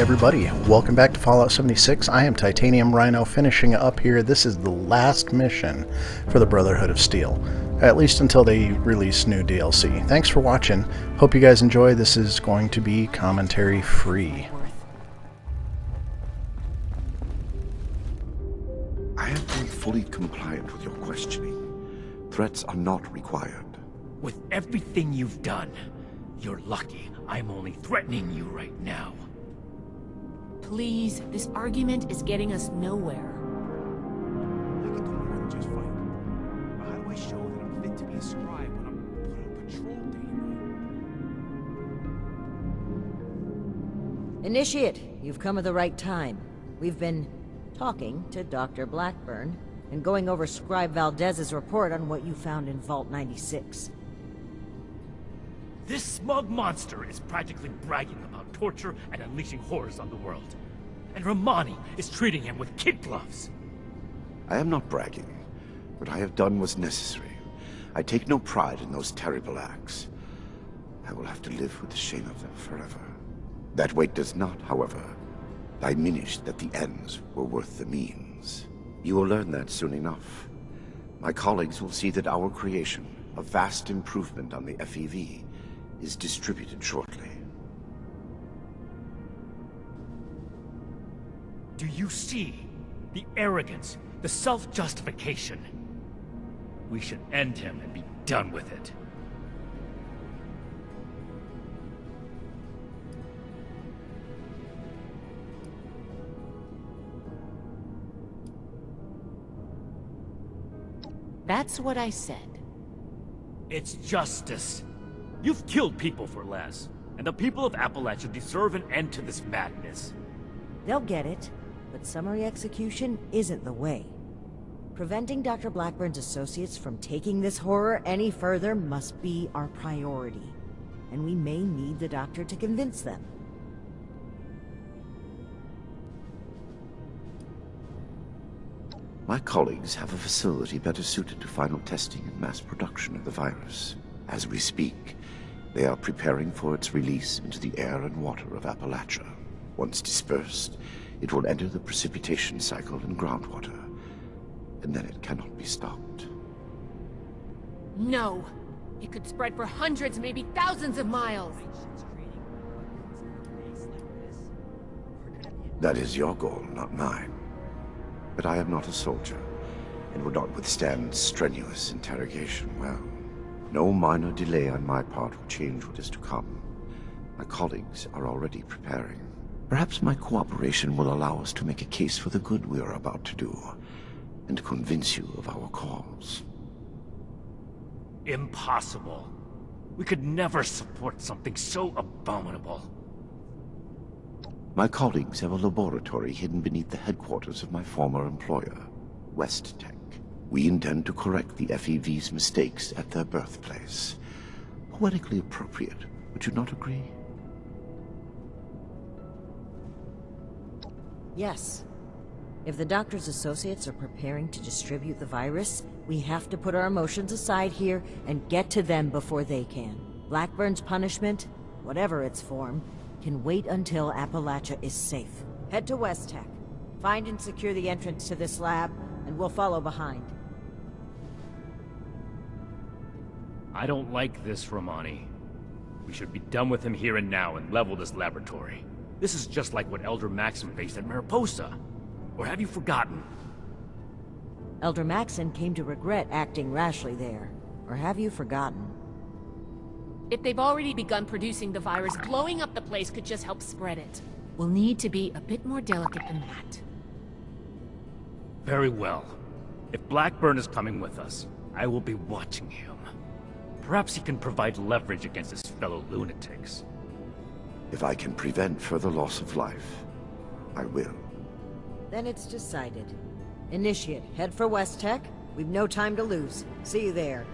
everybody, welcome back to Fallout 76. I am Titanium Rhino, finishing up here. This is the last mission for the Brotherhood of Steel, at least until they release new DLC. Thanks for watching. Hope you guys enjoy. This is going to be commentary free. I have been fully compliant with your questioning. Threats are not required. With everything you've done, you're lucky I'm only threatening you right now. Please, this argument is getting us nowhere. I can do more than just fight. But how do I show that I'm fit to be a scribe when I'm put on patrol day and night? Initiate, you've come at the right time. We've been talking to Dr. Blackburn and going over Scribe Valdez's report on what you found in Vault 96. This smug monster is practically bragging about torture and unleashing horrors on the world. And Rahmani is treating him with kid gloves. I am not bragging. What I have done was necessary. I take no pride in those terrible acts. I will have to live with the shame of them forever. That weight does not, however, diminish that the ends were worth the means. You will learn that soon enough. My colleagues will see that our creation, a vast improvement on the FEV, is distributed shortly. Do you see the arrogance, the self-justification? We should end him and be done with it. That's what I said. It's justice. You've killed people for less, and the people of Appalachia deserve an end to this madness. They'll get it, but summary execution isn't the way. Preventing Dr. Blackburn's associates from taking this horror any further must be our priority, and we may need the doctor to convince them. My colleagues have a facility better suited to final testing and mass production of the virus. As we speak, they are preparing for its release into the air and water of Appalachia. Once dispersed, it will enter the precipitation cycle in groundwater, and then it cannot be stopped. No! It could spread for hundreds, maybe thousands of miles! That is your goal, not mine. But I am not a soldier, and would not withstand strenuous interrogation well. No minor delay on my part will change what is to come. My colleagues are already preparing. Perhaps my cooperation will allow us to make a case for the good we are about to do, and convince you of our cause. Impossible. We could never support something so abominable. My colleagues have a laboratory hidden beneath the headquarters of my former employer, West Tech. We intend to correct the FEV's mistakes at their birthplace. Poetically appropriate, would you not agree? Yes. If the doctor's associates are preparing to distribute the virus, we have to put our emotions aside here and get to them before they can. Blackburn's punishment, whatever its form, can wait until Appalachia is safe. Head to West Tech. Find and secure the entrance to this lab, and we'll follow behind. I don't like this, Rahmani. We should be done with him here and now and level this laboratory. This is just like what Elder Maxim faced at Mariposa. Or have you forgotten? Elder Maxon came to regret acting rashly there. Or have you forgotten? If they've already begun producing the virus, blowing up the place could just help spread it. We'll need to be a bit more delicate than that. Very well. If Blackburn is coming with us, I will be watching him. Perhaps he can provide leverage against his fellow lunatics. If I can prevent further loss of life, I will. Then it's decided. Initiate, head for West Tech. We've no time to lose. See you there.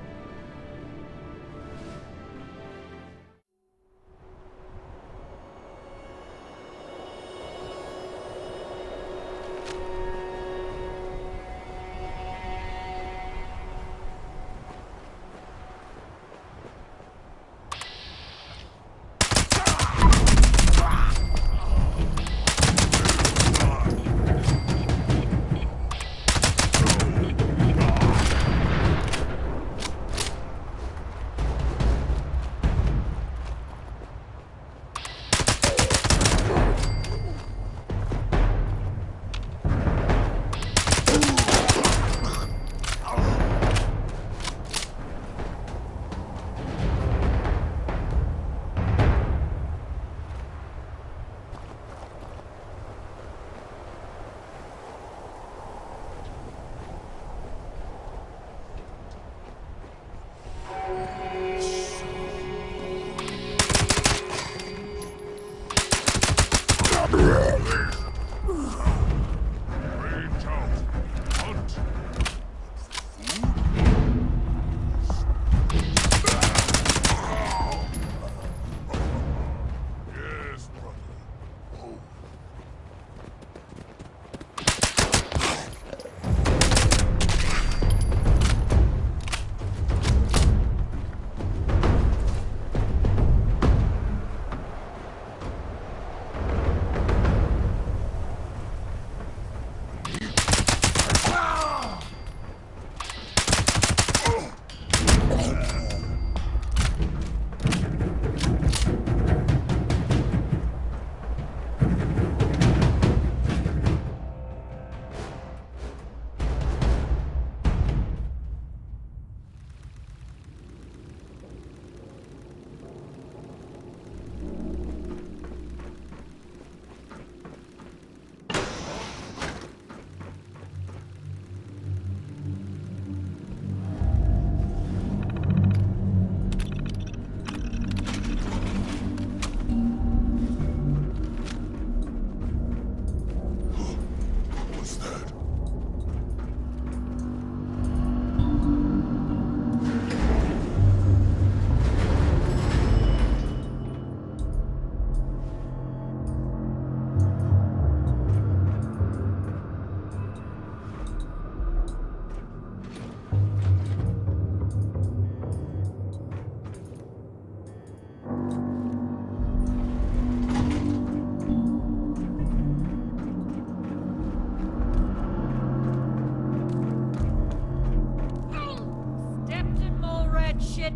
Shit!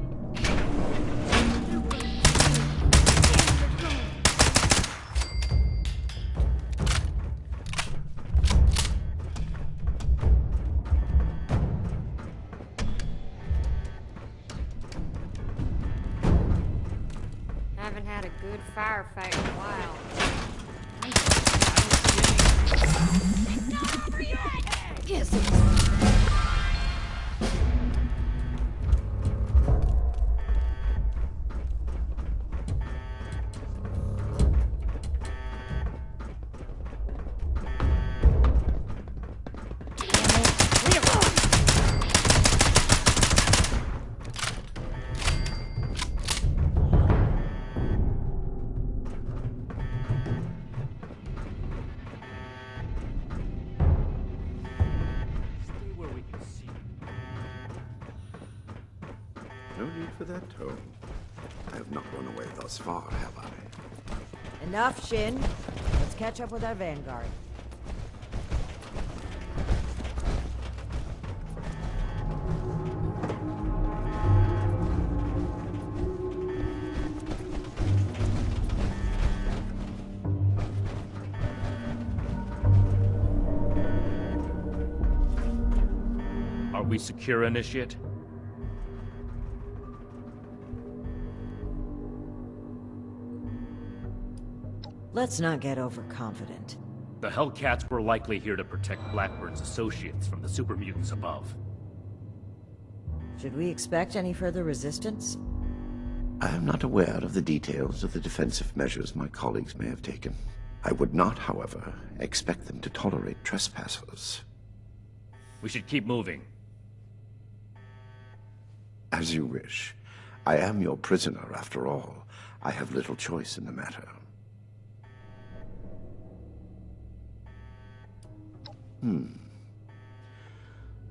Haven't had a good firefight in a while. Yes, it is. Stay where we can see. No need for that tone. I have not run away thus far, have I? Enough, Shin. Let's catch up with our vanguard. Are we secure, Initiate? Let's not get overconfident. The Hellcats were likely here to protect Blackburn's associates from the super mutants above. Should we expect any further resistance? I am not aware of the details of the defensive measures my colleagues may have taken. I would not, however, expect them to tolerate trespassers. We should keep moving. As you wish. I am your prisoner, after all. I have little choice in the matter.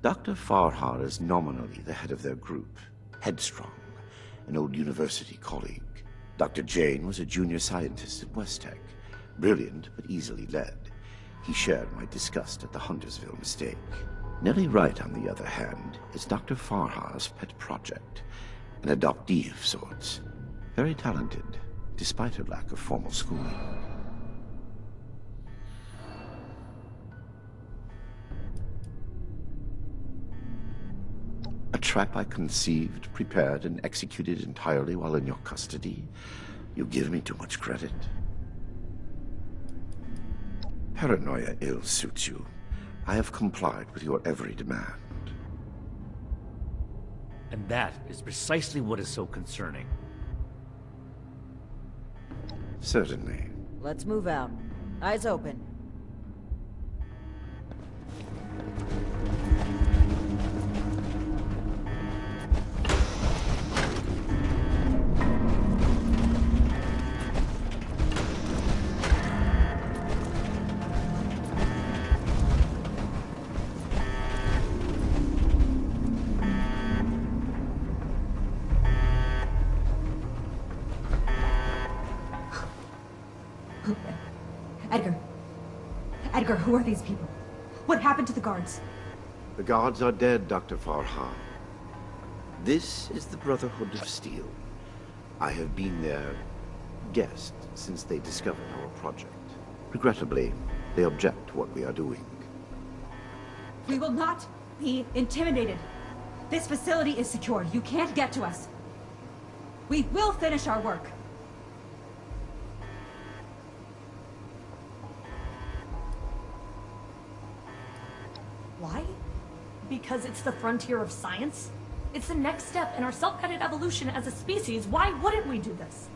Dr. Farhar is nominally the head of their group, Headstrong, an old university colleague. Dr. Jane was a junior scientist at Westtech, brilliant but easily led. He shared my disgust at the Huntersville mistake. Nellie Wright, on the other hand, is Dr. Farhar's pet project, an adoptee of sorts. Very talented, despite her lack of formal schooling. A trap I conceived, prepared, and executed entirely while in your custody? You give me too much credit. Paranoia ill suits you. I have complied with your every demand. And that is precisely what is so concerning. Certainly. Let's move out. Eyes open. Edgar, who are these people? What happened to the guards? The guards are dead, Dr. Farhan. This is the Brotherhood of Steel. I have been their guest since they discovered our project. Regrettably, they object to what we are doing. We will not be intimidated. This facility is secure. You can't get to us. We will finish our work. Why? Because it's the frontier of science? It's the next step in our self-guided evolution as a species. Why wouldn't we do this?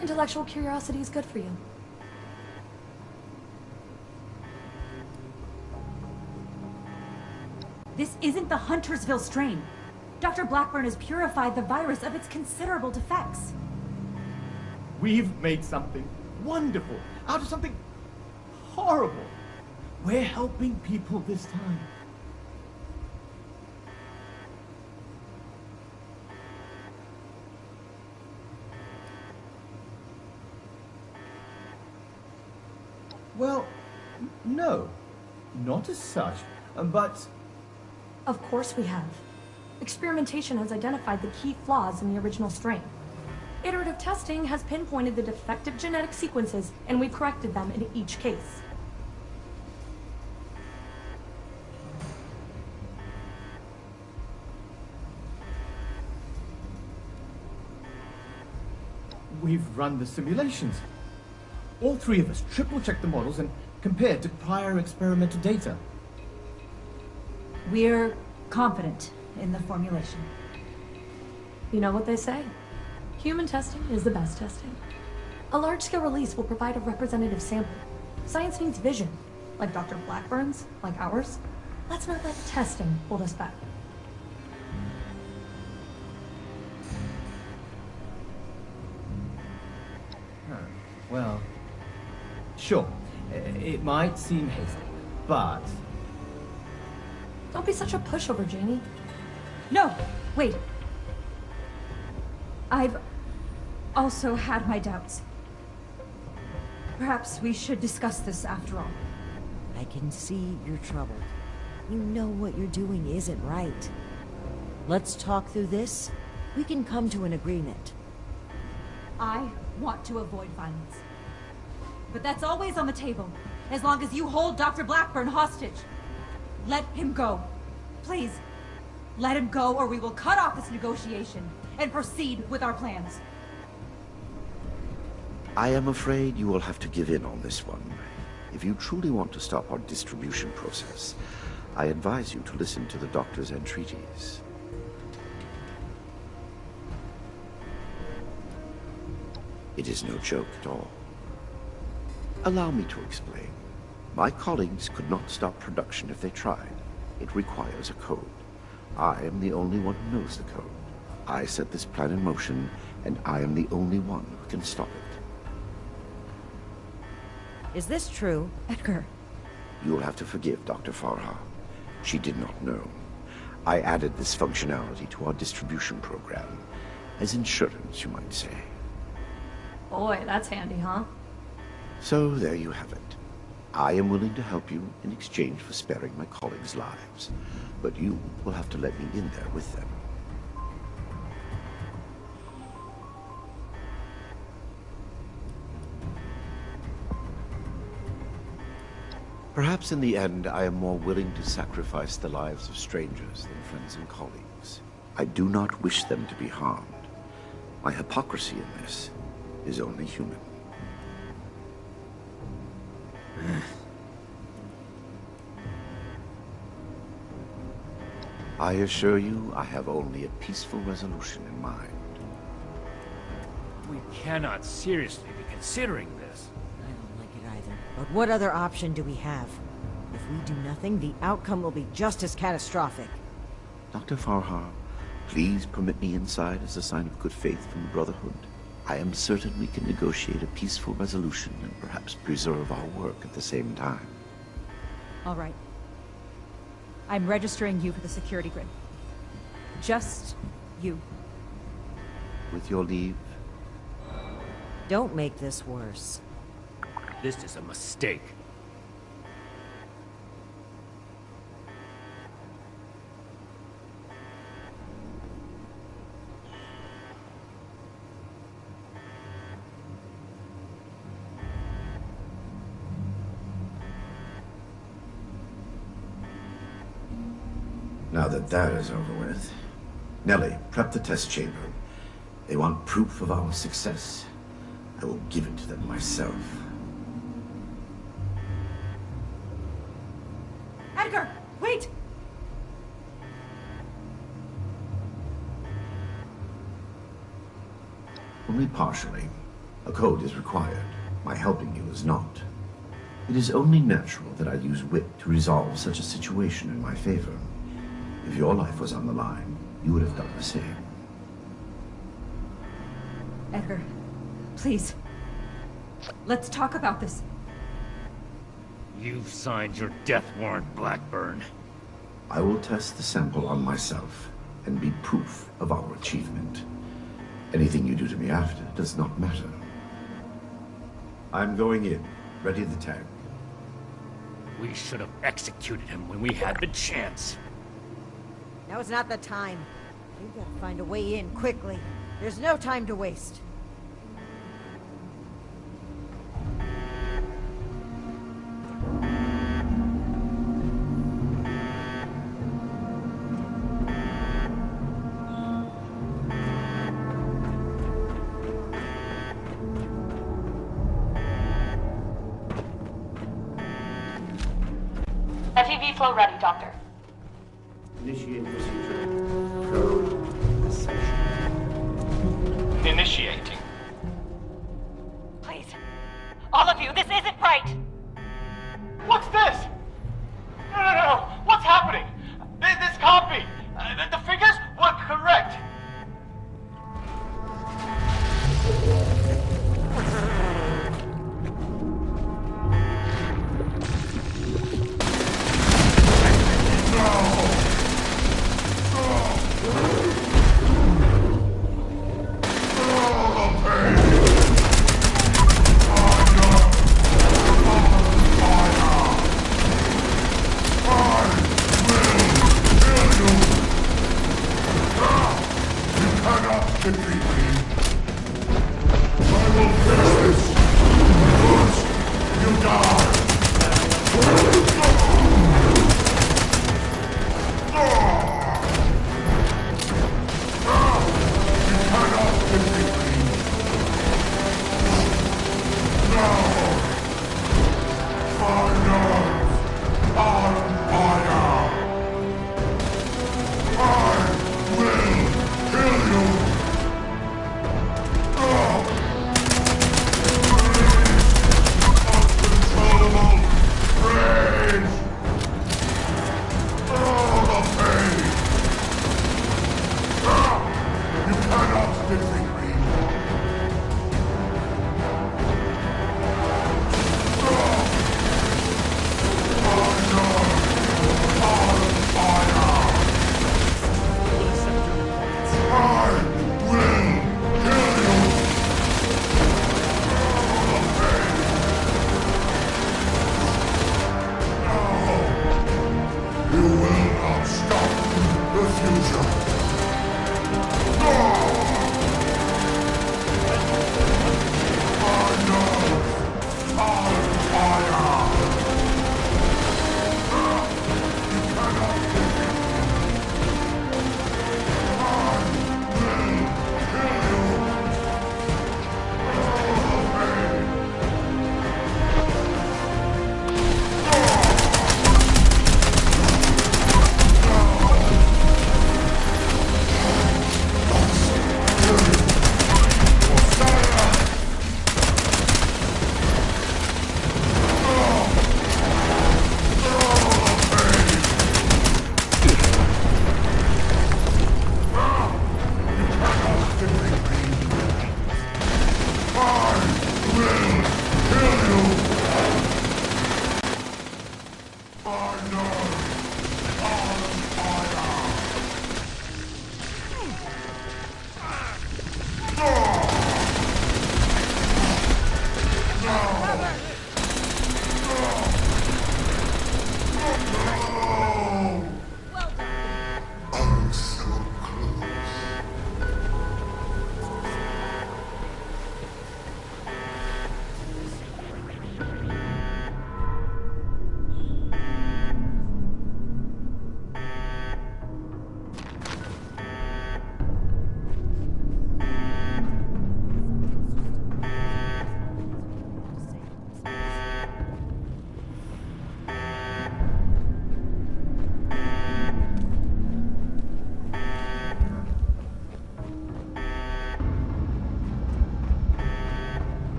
Intellectual curiosity is good for you. This isn't the Huntersville strain. Dr. Blackburn has purified the virus of its considerable defects. We've made something wonderful out of something horrible. We're helping people this time. Well, no. Not as such, but... Of course we have. Experimentation has identified the key flaws in the original strain. Iterative testing has pinpointed the defective genetic sequences, and we've corrected them in each case. We've run the simulations. All three of us triple-checked the models and compared to prior experimental data. We're confident in the formulation. You know what they say? Human testing is the best testing. A large-scale release will provide a representative sample. Science needs vision, like Dr. Blackburn's, like ours. Let's not let testing hold us back. Well, sure. It might seem hasty, but... Don't be such a pushover, Janie. No, wait. I've also had my doubts. Perhaps we should discuss this after all. I can see you're troubled. You know what you're doing isn't right. Let's talk through this. We can come to an agreement. I want to avoid violence. But that's always on the table, as long as you hold Dr. Blackburn hostage. Let him go. Please, let him go or we will cut off this negotiation and proceed with our plans. I am afraid you will have to give in on this one. If you truly want to stop our distribution process, I advise you to listen to the doctor's entreaties. It is no joke at all. Allow me to explain. My colleagues could not stop production if they tried. It requires a code. I am the only one who knows the code. I set this plan in motion, and I am the only one who can stop it. Is this true? Edgar. You will have to forgive Dr. Farha. She did not know. I added this functionality to our distribution program. As insurance, you might say. Boy, that's handy, huh? So there you have it. I am willing to help you in exchange for sparing my colleagues' lives. But you will have to let me in there with them. Perhaps in the end, I am more willing to sacrifice the lives of strangers than friends and colleagues. I do not wish them to be harmed. My hypocrisy in this is only human. I assure you, I have only a peaceful resolution in mind. We cannot seriously be considering this. I don't like it either. But what other option do we have? If we do nothing, the outcome will be just as catastrophic. Dr. Farha, please permit me inside as a sign of good faith from the Brotherhood. I am certain we can negotiate a peaceful resolution and perhaps preserve our work at the same time. All right. I'm registering you for the security grid. Just you. With your leave. Don't make this worse. This is a mistake. Now that that is over with, Nellie, prep the test chamber. They want proof of our success. I will give it to them myself. Edgar, wait! Only partially. A code is required. My helping you is not. It is only natural that I use wit to resolve such a situation in my favor. If your life was on the line, you would have done the same. Edgar, please. Let's talk about this. You've signed your death warrant, Blackburn. I will test the sample on myself and be proof of our achievement. Anything you do to me after does not matter. I'm going in. Ready the tag. We should have executed him when we had the chance. Now is not the time. You gotta find a way in quickly. There's no time to waste. FEV flow ready, Doctor. Initiate procedure. Code Ascension. Initiating. Please. All of you, this isn't right! What's this? No. What's happening? This can't be. The figures were correct.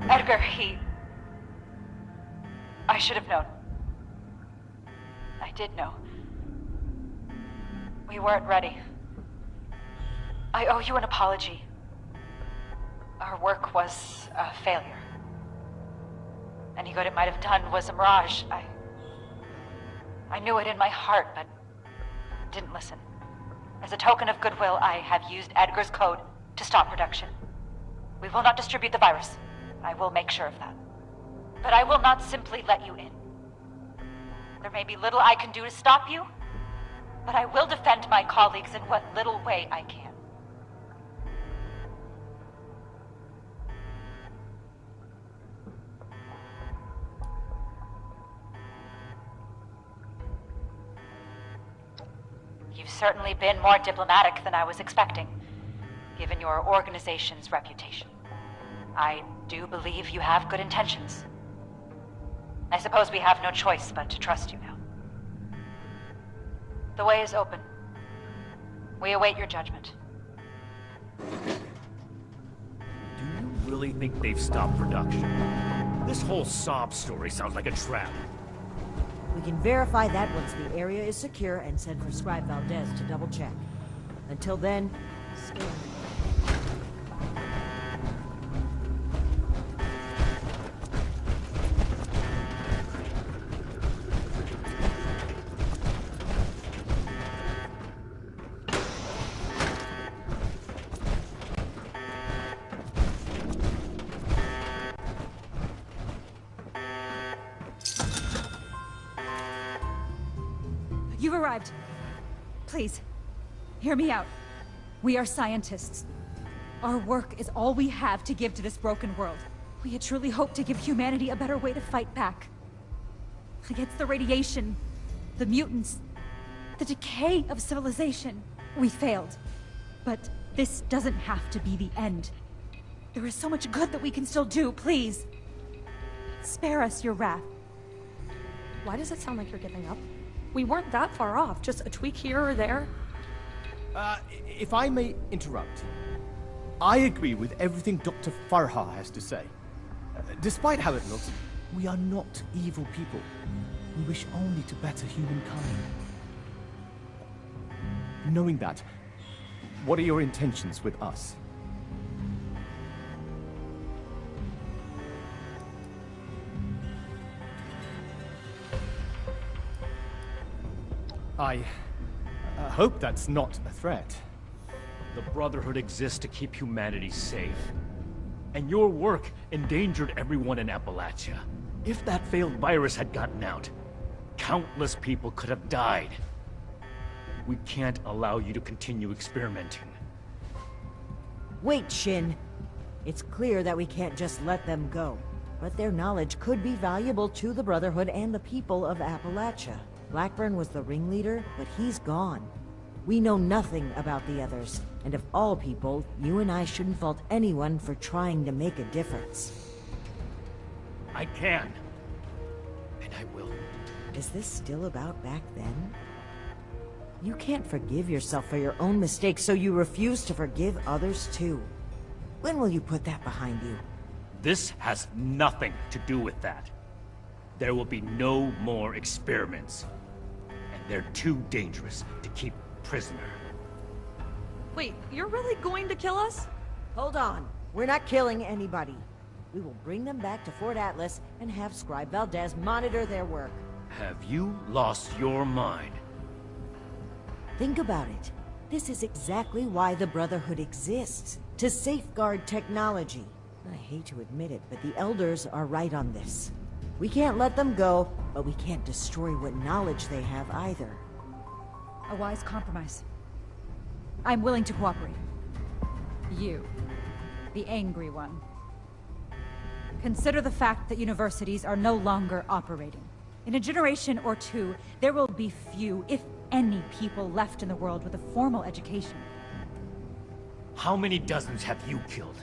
Edgar, I should have known. I did know. We weren't ready. I owe you an apology. our work was a failure. Any good it might have done was a mirage. I knew it in my heart, but didn't listen. As a token of goodwill, I have used Edgar's code to stop production. We will not distribute the virus. I will make sure of that. But I will not simply let you in. There may be little I can do to stop you, but I will defend my colleagues in what little way I can. You've certainly been more diplomatic than I was expecting, given your organization's reputation. I do believe you have good intentions. I suppose we have no choice but to trust you now. The way is open. We await your judgment. Do you really think they've stopped production? This whole sob story sounds like a trap. We can verify that once the area is secure and send for Scribe Valdez to double-check. Until then, stay on. You've arrived. Please, hear me out. We are scientists. Our work is all we have to give to this broken world. We had truly hoped to give humanity a better way to fight back. Against the radiation, the mutants, the decay of civilization. We failed. But this doesn't have to be the end. There is so much good that we can still do, please. Spare us your wrath. Why does it sound like you're giving up? We weren't that far off, just a tweak here or there. If I may interrupt. I agree with everything Dr. Farha has to say. Despite how it looks, we are not evil people. We wish only to better humankind. Knowing that, what are your intentions with us? I hope that's not a threat. The Brotherhood exists to keep humanity safe. And your work endangered everyone in Appalachia. If that failed virus had gotten out, countless people could have died. We can't allow you to continue experimenting. Wait, Shin. It's clear that we can't just let them go. But their knowledge could be valuable to the Brotherhood and the people of Appalachia. Blackburn was the ringleader, but he's gone. We know nothing about the others, and of all people, you and I shouldn't fault anyone for trying to make a difference. I can. And I will. Is this still about back then? You can't forgive yourself for your own mistakes, so you refuse to forgive others too. When will you put that behind you? This has nothing to do with that. There will be no more experiments. And they're too dangerous to keep prisoner. Wait, you're really going to kill us? Hold on. We're not killing anybody. We will bring them back to Fort Atlas and have Scribe Valdez monitor their work. Have you lost your mind? Think about it. This is exactly why the Brotherhood exists. To safeguard technology. I hate to admit it, but the Elders are right on this. We can't let them go, but we can't destroy what knowledge they have either. A wise compromise. I'm willing to cooperate. You, the angry one. Consider the fact that universities are no longer operating. In a generation or two, there will be few, if any, people left in the world with a formal education. How many dozens have you killed?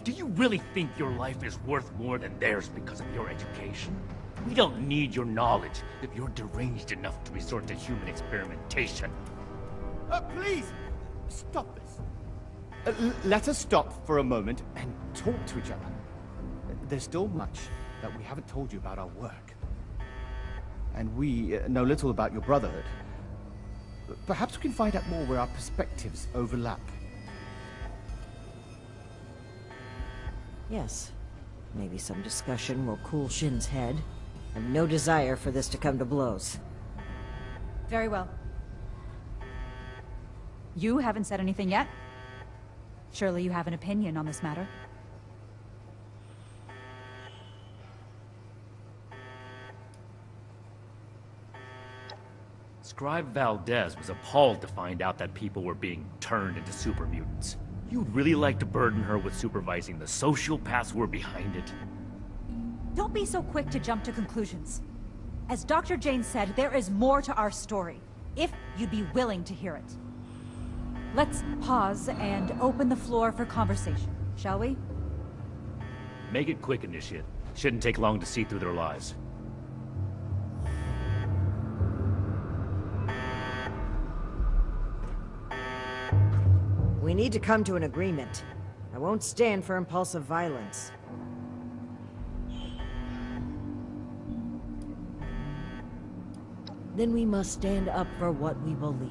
Do you really think your life is worth more than theirs because of your education? We don't need your knowledge if you're deranged enough to resort to human experimentation. Please! Stop this. Let us stop for a moment and talk to each other. There's still much that we haven't told you about our work. And we know little about your Brotherhood. Perhaps we can find out more where our perspectives overlap. Yes. Maybe some discussion will cool Shin's head. I've no desire for this to come to blows. Very well. You haven't said anything yet? Surely you have an opinion on this matter? Scribe Valdez was appalled to find out that people were being turned into super mutants. You'd really like to burden her with supervising the sociopaths who were behind it? Don't be so quick to jump to conclusions. As Dr. Jane said, there is more to our story, if you'd be willing to hear it. Let's pause and open the floor for conversation, shall we? Make it quick, Initiate. Shouldn't take long to see through their lies. We need to come to an agreement. I won't stand for impulsive violence. Then we must stand up for what we believe.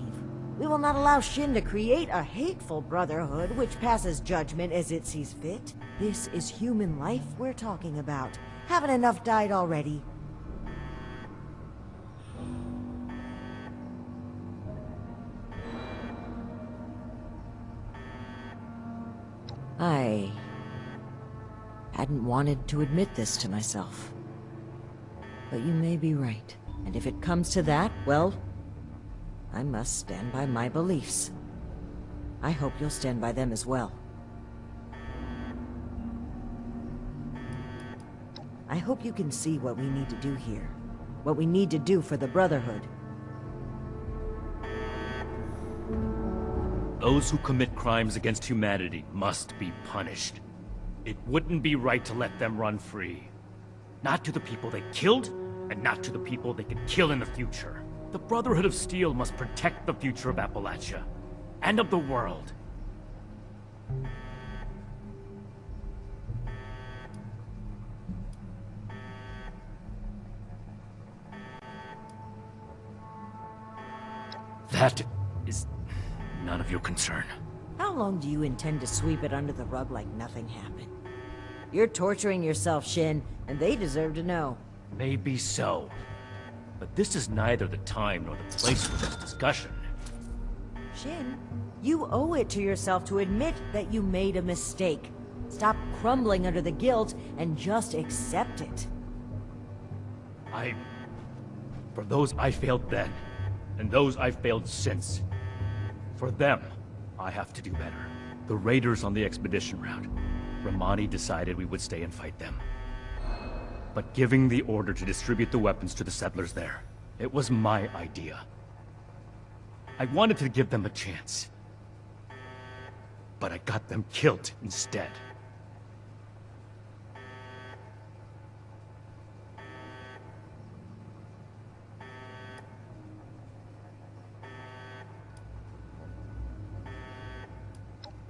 We will not allow Shin to create a hateful brotherhood which passes judgment as it sees fit. This is human life we're talking about. Haven't enough died already? I hadn't wanted to admit this to myself. But you may be right. And if it comes to that, well, I must stand by my beliefs. I hope you'll stand by them as well. I hope you can see what we need to do here. What we need to do for the Brotherhood. Those who commit crimes against humanity must be punished. It wouldn't be right to let them run free. Not to the people they killed, and not to the people they could kill in the future. The Brotherhood of Steel must protect the future of Appalachia, and of the world. That is none of your concern. How long do you intend to sweep it under the rug like nothing happened? You're torturing yourself, Shin, and they deserve to know. Maybe so. But this is neither the time nor the place for this discussion. Shin, you owe it to yourself to admit that you made a mistake. Stop crumbling under the guilt and just accept it. For those I failed then, and those I've failed since, for them, I have to do better. The raiders on the expedition route, Rahmani decided we would stay and fight them. But giving the order to distribute the weapons to the settlers there, it was my idea. I wanted to give them a chance. But I got them killed instead.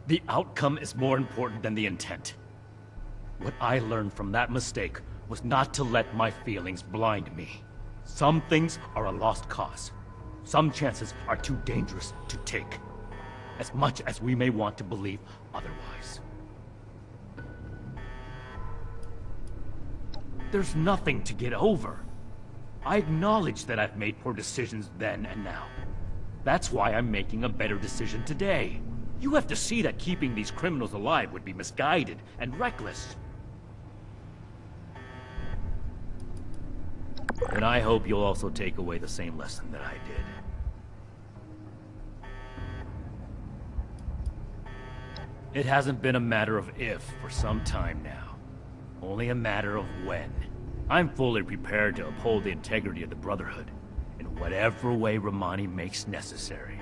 The outcome is more important than the intent. What I learned from that mistake was not to let my feelings blind me. Some things are a lost cause. Some chances are too dangerous to take, as much as we may want to believe otherwise. There's nothing to get over. I acknowledge that I've made poor decisions then and now. That's why I'm making a better decision today. You have to see that keeping these criminals alive would be misguided and reckless. And I hope you'll also take away the same lesson that I did. It hasn't been a matter of if for some time now. Only a matter of when. I'm fully prepared to uphold the integrity of the Brotherhood in whatever way Rahmani makes necessary.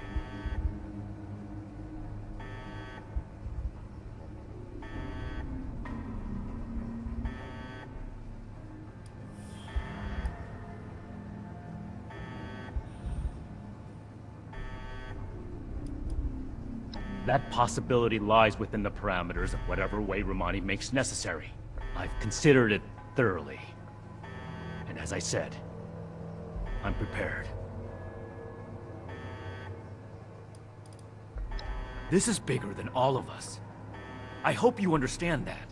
That possibility lies within the parameters of whatever way Rahmani makes necessary. I've considered it thoroughly. And as I said, I'm prepared. This is bigger than all of us. I hope you understand that.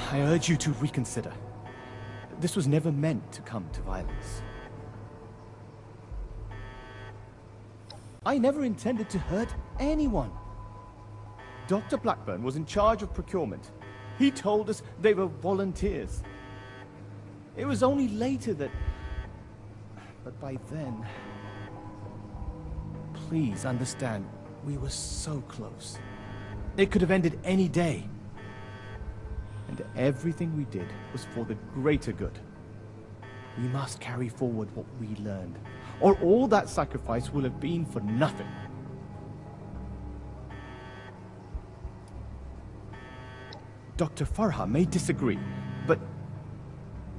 I urge you to reconsider. This was never meant to come to violence. I never intended to hurt anyone. Dr. Blackburn was in charge of procurement. He told us they were volunteers. It was only later that... But by then... Please understand, we were so close. It could have ended any day. And everything we did was for the greater good. We must carry forward what we learned, or all that sacrifice will have been for nothing. Dr. Farha may disagree, but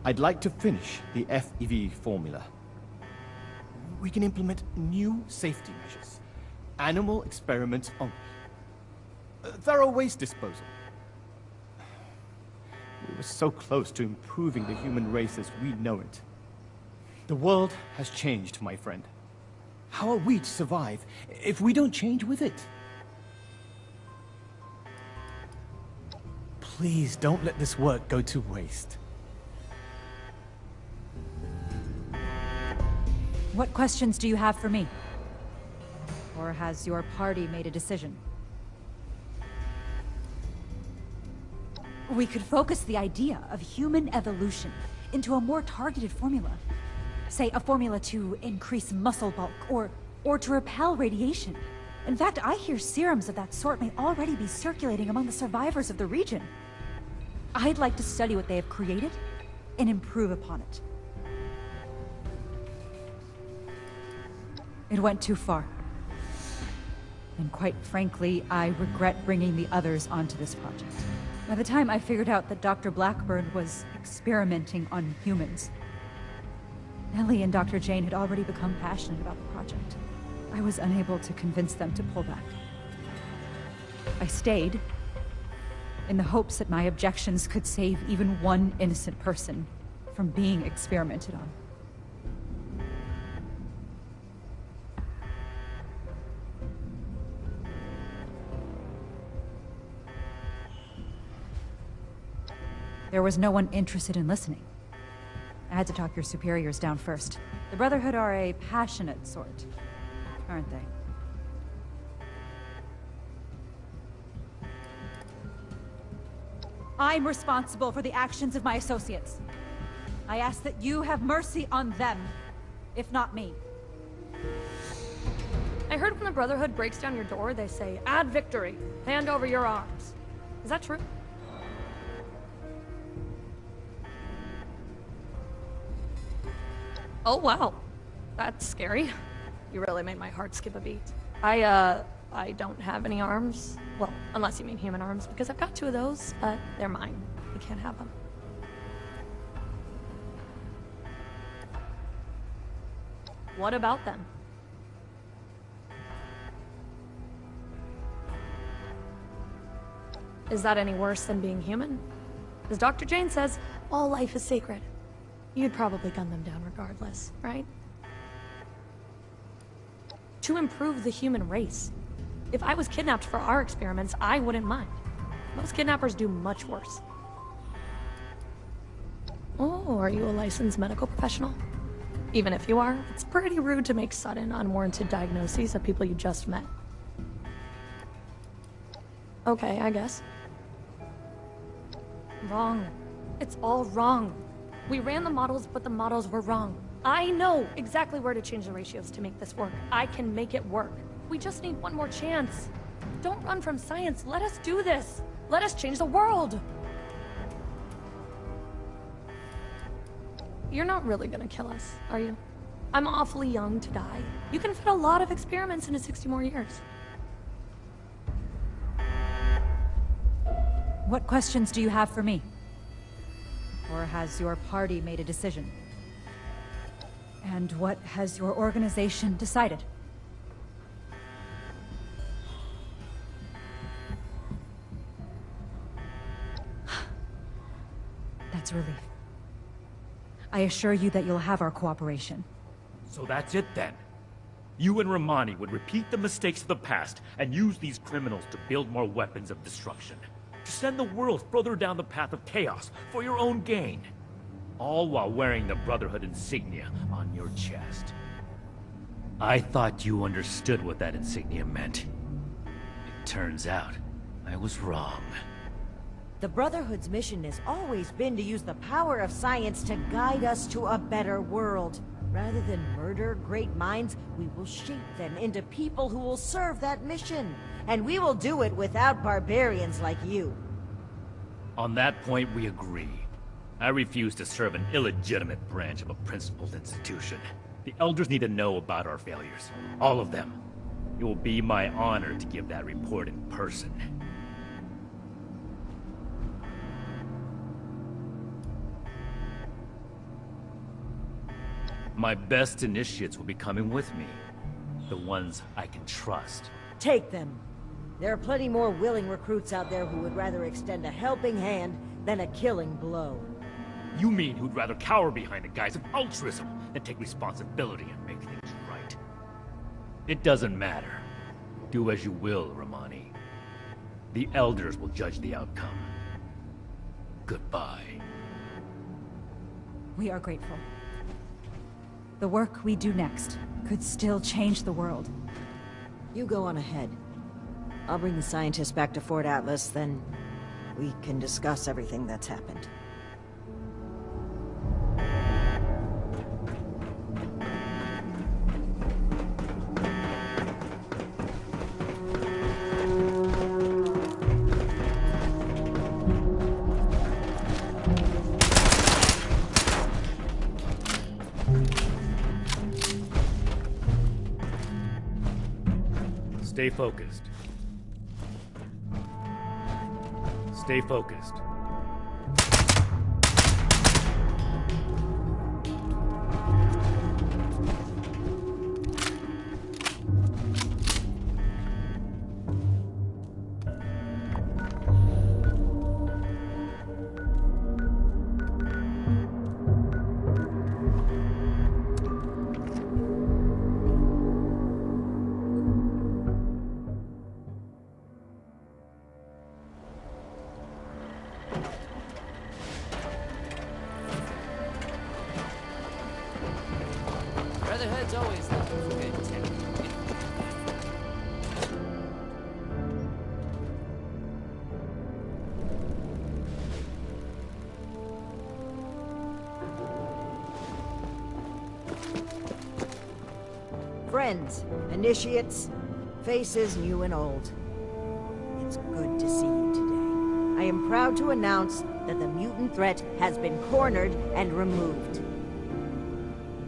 I'd like to finish the FEV formula. We can implement new safety measures. Animal experiments only. Thorough waste disposal. We were so close to improving the human race as we know it. The world has changed, my friend. How are we to survive if we don't change with it? Please don't let this work go to waste. What questions do you have for me? Or has your party made a decision? We could focus the idea of human evolution into a more targeted formula. Say, a formula to increase muscle bulk, or to repel radiation. In fact, I hear serums of that sort may already be circulating among the survivors of the region. I'd like to study what they have created, and improve upon it. It went too far. And quite frankly, I regret bringing the others onto this project. By the time I figured out that Dr. Blackburn was experimenting on humans, Ellie and Dr. Jane had already become passionate about the project. I was unable to convince them to pull back. I stayed, in the hopes that my objections could save even one innocent person from being experimented on. There was no one interested in listening. I had to talk your superiors down first. The Brotherhood are a passionate sort, aren't they? I'm responsible for the actions of my associates. I ask that you have mercy on them, if not me. I heard when the Brotherhood breaks down your door, they say, "Add victory. Hand over your arms." Is that true? Oh, wow. That's scary. You really made my heart skip a beat. I don't have any arms. Well, unless you mean human arms, because I've got 2 of those, but they're mine. You can't have them. What about them? Is that any worse than being human? As Dr. Jane says, all life is sacred. You'd probably gun them down regardless, right? To improve the human race. If I was kidnapped for our experiments, I wouldn't mind. Most kidnappers do much worse. Oh, are you a licensed medical professional? Even if you are, it's pretty rude to make sudden, unwarranted diagnoses of people you just met. Okay, I guess. Wrong. It's all wrong. We ran the models, but the models were wrong. I know exactly where to change the ratios to make this work. I can make it work. We just need one more chance. Don't run from science. Let us do this. Let us change the world. You're not really gonna kill us, are you? I'm awfully young to die. You can fit a lot of experiments into 60 more years. What questions do you have for me? Or has your party made a decision? And what has your organization decided? That's relief. I assure you that you'll have our cooperation. So that's it then. You and Rahmani would repeat the mistakes of the past and use these criminals to build more weapons of destruction. to send the world further down the path of chaos for your own gain. All while wearing the Brotherhood insignia on your chest. I thought you understood what that insignia meant. It turns out, I was wrong. The Brotherhood's mission has always been to use the power of science to guide us to a better world. Rather than murder great minds, we will shape them into people who will serve that mission. And we will do it without barbarians like you. On that point, we agree. I refuse to serve an illegitimate branch of a principled institution. The Elders need to know about our failures. All of them. It will be my honor to give that report in person. My best initiates will be coming with me. The ones I can trust. Take them. There are plenty more willing recruits out there who would rather extend a helping hand than a killing blow. You mean who'd rather cower behind the guise of altruism than take responsibility and make things right? It doesn't matter. Do as you will, Rahmani. The Elders will judge the outcome. Goodbye. We are grateful. The work we do next could still change the world. You go on ahead. I'll bring the scientists back to Fort Atlas, then we can discuss everything that's happened. Stay focused. Stay focused. Brotherhood's always looking for good tech. Friends, initiates, faces new and old. It's good to see you today. I am proud to announce that the mutant threat has been cornered and removed.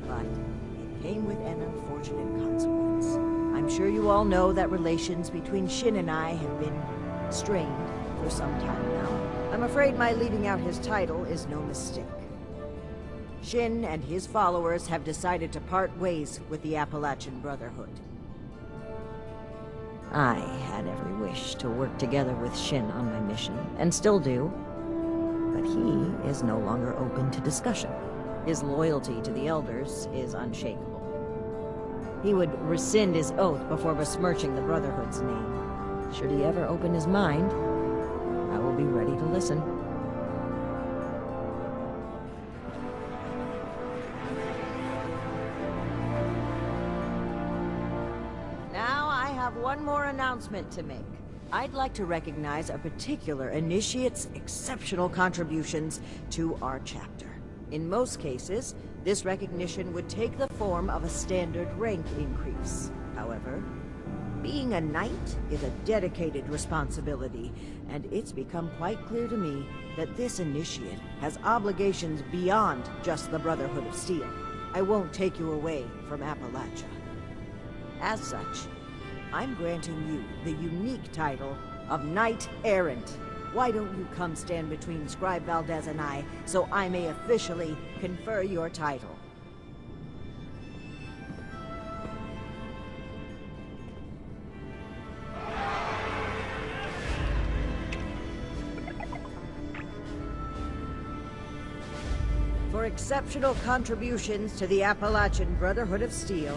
But it came with an unfortunate consequence. I'm sure you all know that relations between Shin and I have been strained for some time now. I'm afraid my leaving out his title is no mistake. Shin and his followers have decided to part ways with the Appalachian Brotherhood. I had every wish to work together with Shin on my mission, and still do. But he is no longer open to discussion. His loyalty to the Elders is unshakable. He would rescind his oath before besmirching the Brotherhood's name. Should he ever open his mind, I will be ready to listen. Now I have one more announcement to make. I'd like to recognize a particular initiate's exceptional contributions to our chapter. In most cases, this recognition would take the form of a standard rank increase. However, being a knight is a dedicated responsibility, and it's become quite clear to me that this initiate has obligations beyond just the Brotherhood of Steel. I won't take you away from Appalachia. As such, I'm granting you the unique title of Knight Errant. Why don't you come stand between Scribe Valdez and I, so I may officially confer your title? For exceptional contributions to the Appalachian Brotherhood of Steel,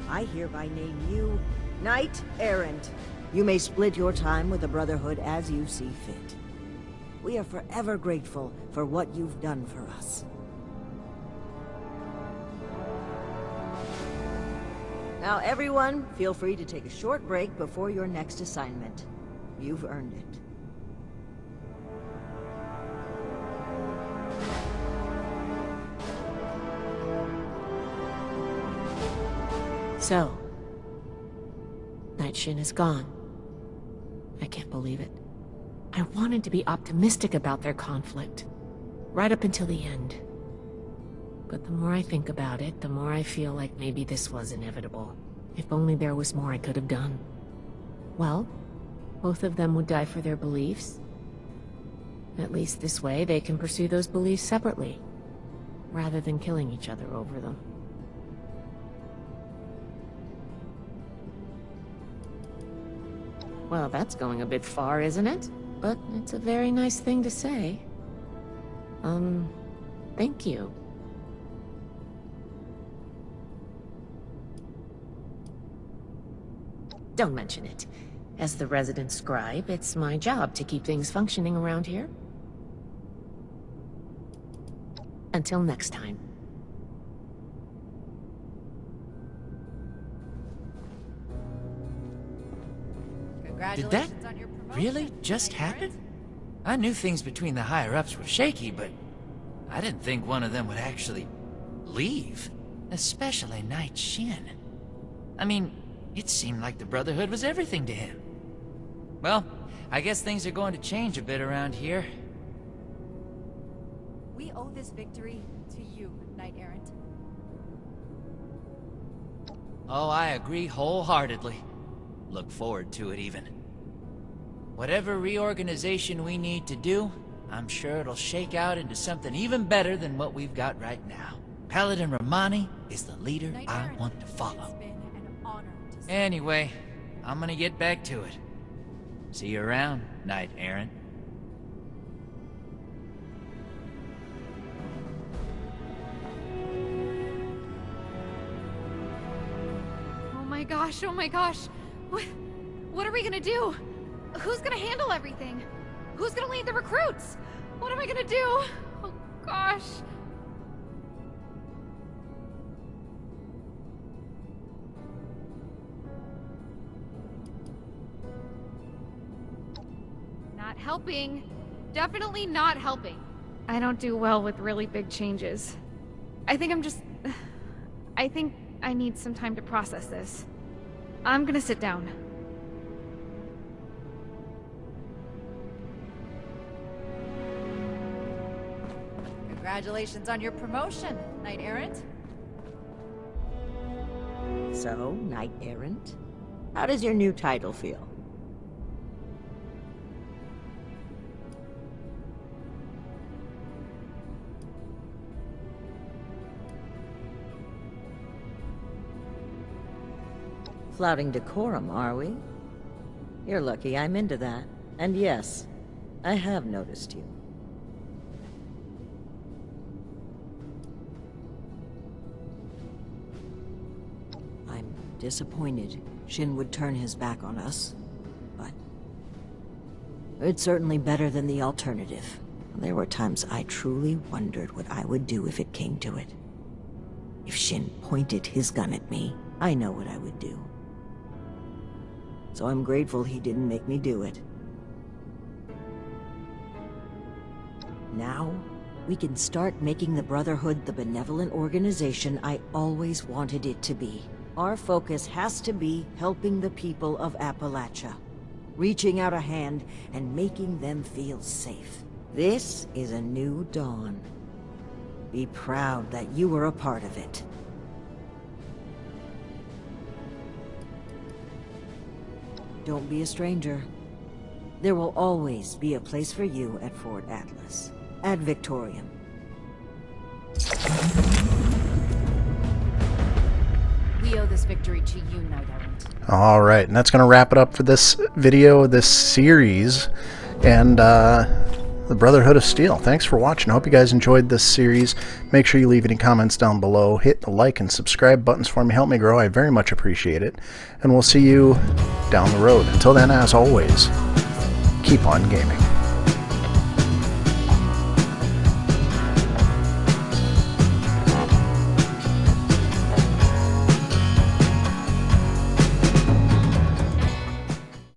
I hereby name you Knight Errant. You may split your time with the Brotherhood as you see fit. We are forever grateful for what you've done for us. Now everyone, feel free to take a short break before your next assignment. You've earned it. So, Night Shin is gone. I can't believe it. I wanted to be optimistic about their conflict, right up until the end. But the more I think about it, the more I feel like maybe this was inevitable. If only there was more I could have done. Well, both of them would die for their beliefs. At least this way they can pursue those beliefs separately, rather than killing each other over them. Well, that's going a bit far, isn't it? But it's a very nice thing to say. Thank you. Don't mention it. As the resident scribe, it's my job to keep things functioning around here. Until next time. Did that really just happen? I knew things between the higher-ups were shaky, but I didn't think one of them would actually leave. Especially Night Shin. I mean, it seemed like the Brotherhood was everything to him. Well, I guess things are going to change a bit around here. We owe this victory to you, Knight-Errant. Oh, I agree wholeheartedly. Look forward to it, even. Whatever reorganization we need to do, I'm sure it'll shake out into something even better than what we've got right now. Paladin Rahmani is the leader I want to follow. Anyway, I'm gonna get back to it. See you around, Knight-Errant. Oh my gosh. What are we gonna do? Who's gonna handle everything? Who's gonna lead the recruits? What am I gonna do? Oh gosh. Not helping. Definitely not helping. I don't do well with really big changes. I think I need some time to process this. I'm gonna sit down. Congratulations on your promotion, Knight-Errant. So, Knight-Errant, how does your new title feel? Flouting decorum, are we? You're lucky I'm into that. And yes, I have noticed you. I'm disappointed Shin would turn his back on us, but it's certainly better than the alternative. There were times I truly wondered what I would do if it came to it. If Shin pointed his gun at me, I know what I would do. So I'm grateful he didn't make me do it. Now, we can start making the Brotherhood the benevolent organization I always wanted it to be. Our focus has to be helping the people of Appalachia, reaching out a hand and making them feel safe. This is a new dawn. Be proud that you were a part of it. Don't be a stranger. There will always be a place for you at Fort Atlas, ad Victoriam. We owe this victory to you, Knight-Errant. Alright, and that's going to wrap it up for this video, this series, and the Brotherhood of Steel. Thanks for watching. I hope you guys enjoyed this series. Make sure you leave any comments down below. Hit the like and subscribe buttons for me. Help me grow. I very much appreciate it. And we'll see you down the road. Until then, as always, keep on gaming.